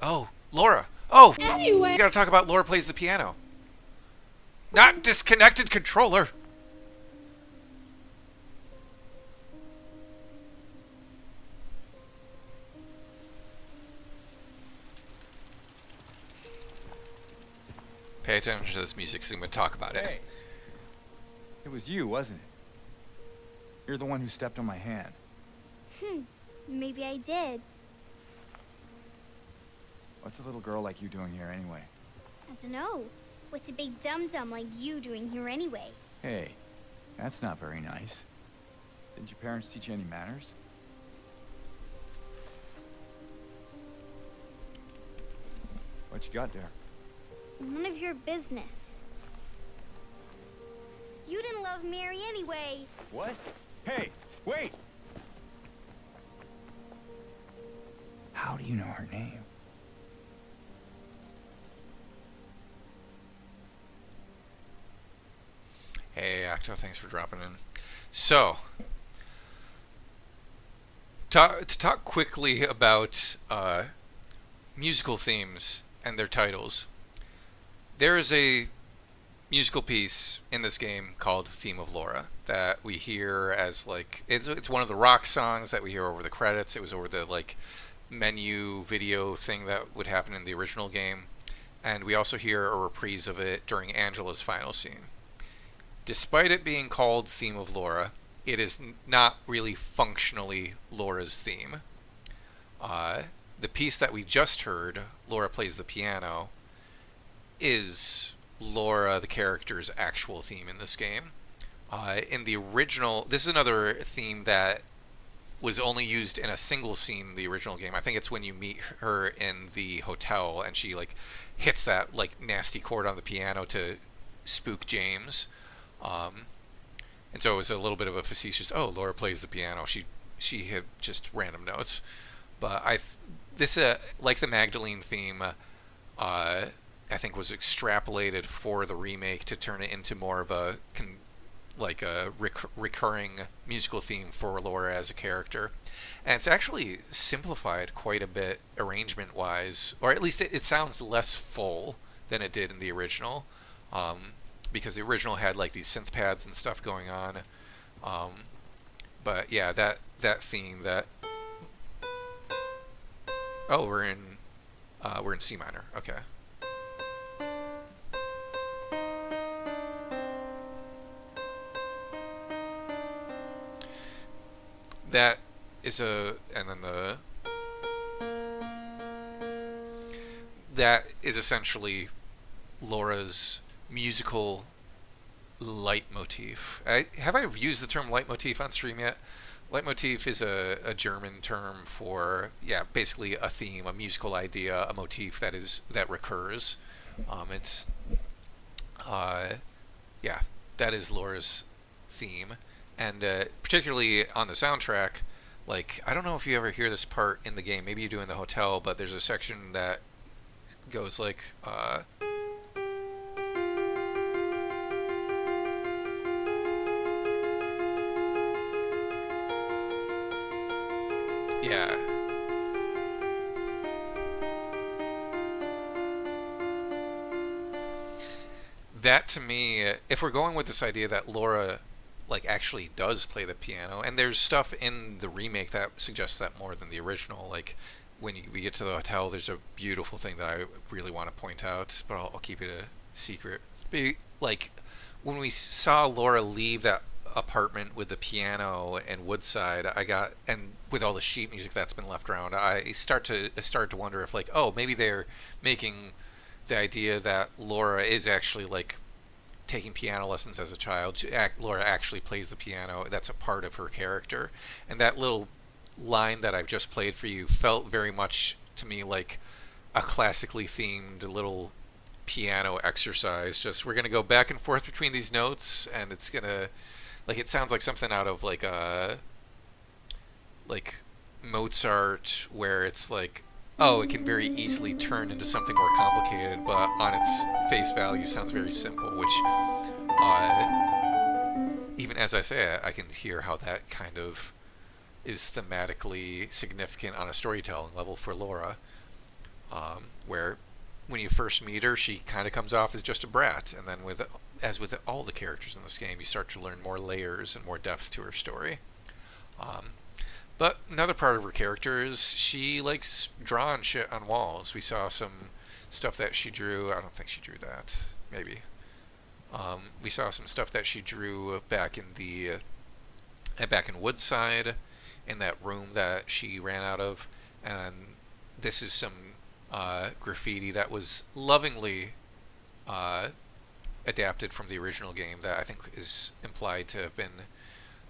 Oh, Laura. Oh, we Anyway. gotta talk about Laura plays the piano. Not disconnected controller. Pay attention to this music because I'm gonna talk about it. Hey, it was you, wasn't it? You're the one who stepped on my hand. Maybe I did. What's a little girl like you doing here anyway? I don't know. What's a big dum-dum like you doing here anyway? Hey, that's not very nice. Didn't your parents teach you any manners? What you got there? None of your business. You didn't love Mary anyway. What? Hey, wait! How do you know her name? Hey, Acto, thanks for dropping in. So, to talk quickly about musical themes and their titles, there is a musical piece in this game called Theme of Laura that we hear as like it's one of the rock songs that we hear over the credits. It was over the like menu video thing that would happen in the original game, and we also hear a reprise of it during Angela's final scene. Despite it being called Theme of Laura, it is not really functionally Laura's theme. The piece that we just heard, Laura plays the piano, is Laura, the character's actual theme in this game. In the original, this is another theme that was only used in a single scene in the original game. I think it's when you meet her in the hotel and she like hits that like nasty chord on the piano to spook James. And so it was a little bit of a facetious, oh, Laura plays the piano. She had just random notes. But this like the Magdalene theme, I think was extrapolated for the remake to turn it into more of a recurring musical theme for Laura as a character. And it's actually simplified quite a bit arrangement wise, or at least it sounds less full than it did in the original. Because the original had like these synth pads and stuff going on. But yeah, that theme that we're in C minor. Okay. That is that is essentially Laura's musical leitmotif. Have I used the term leitmotif on stream yet? Leitmotif is a German term for basically a theme, a musical idea, a motif that recurs. It's that is Laura's theme, and particularly on the soundtrack. Like, I don't know if you ever hear this part in the game. Maybe you do in the hotel, but there's a section that goes like. Yeah. That to me, if we're going with this idea that Laura like actually does play the piano, and there's stuff in the remake that suggests that more than the original. Like when we get to the hotel, there's a beautiful thing that I really want to point out, but I'll keep it a secret. But, like when we saw Laura leave that apartment with the piano and Woodside, and with all the sheet music that's been left around, I started to wonder if like, oh, maybe they're making the idea that Laura is actually like taking piano lessons as a child. Laura actually plays the piano. That's a part of her character, and that little line that I've just played for you felt very much to me like a classically themed little piano exercise. Just we're gonna go back and forth between these notes, and it's gonna like it sounds like something out of like a like Mozart, where it's like, oh, it can very easily turn into something more complicated, but on its face value sounds very simple, which even as I say it, I can hear how that kind of is thematically significant on a storytelling level for Laura. where when you first meet her, she kind of comes off as just a brat, and then as with all the characters in this game, you start to learn more layers and more depth to her story. Um, but another part of her character is she likes drawing shit on walls. We saw some stuff that she drew. I don't think she drew that. Maybe. We saw some stuff that she drew back in Woodside, in that room that she ran out of, and this is some graffiti that was lovingly adapted from the original game that I think is implied to have been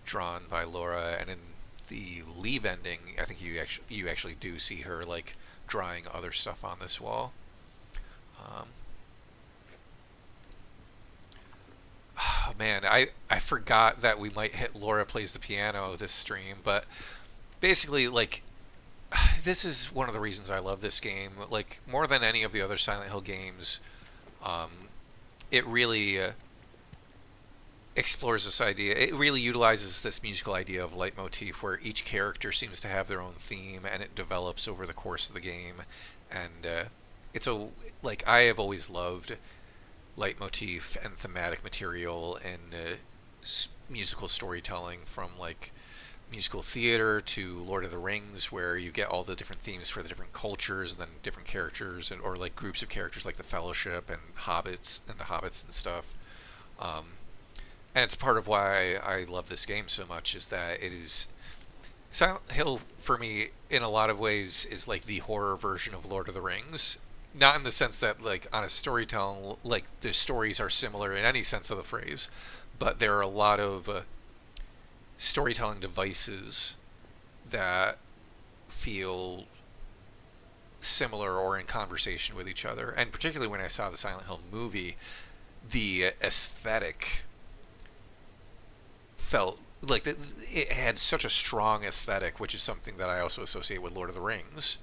drawn by Laura. And in the Leave ending, I think you actually do see her like drawing other stuff on this wall. Oh man, I forgot that we might hit Laura plays the piano this stream, but basically, like, this is one of the reasons I love this game. Like, more than any of the other Silent Hill games, it really explores this idea. It really utilizes this musical idea of leitmotif, where each character seems to have their own theme, and it develops over the course of the game. And like, I have always loved leitmotif and thematic material and musical storytelling, from like musical theater to Lord of the Rings, where you get all the different themes for the different cultures and then different characters, or like groups of characters like the Fellowship and the Hobbits and stuff. And it's part of why I love this game so much, is that it is Silent Hill for me in a lot of ways is like the horror version of Lord of the Rings. Not in the sense that, like, on a storytelling, like, the stories are similar in any sense of the phrase, but there are a lot of storytelling devices that feel similar or in conversation with each other. And particularly when I saw the Silent Hill movie, the aesthetic felt like it had such a strong aesthetic, which is something that I also associate with Lord of the Rings.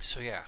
So yeah.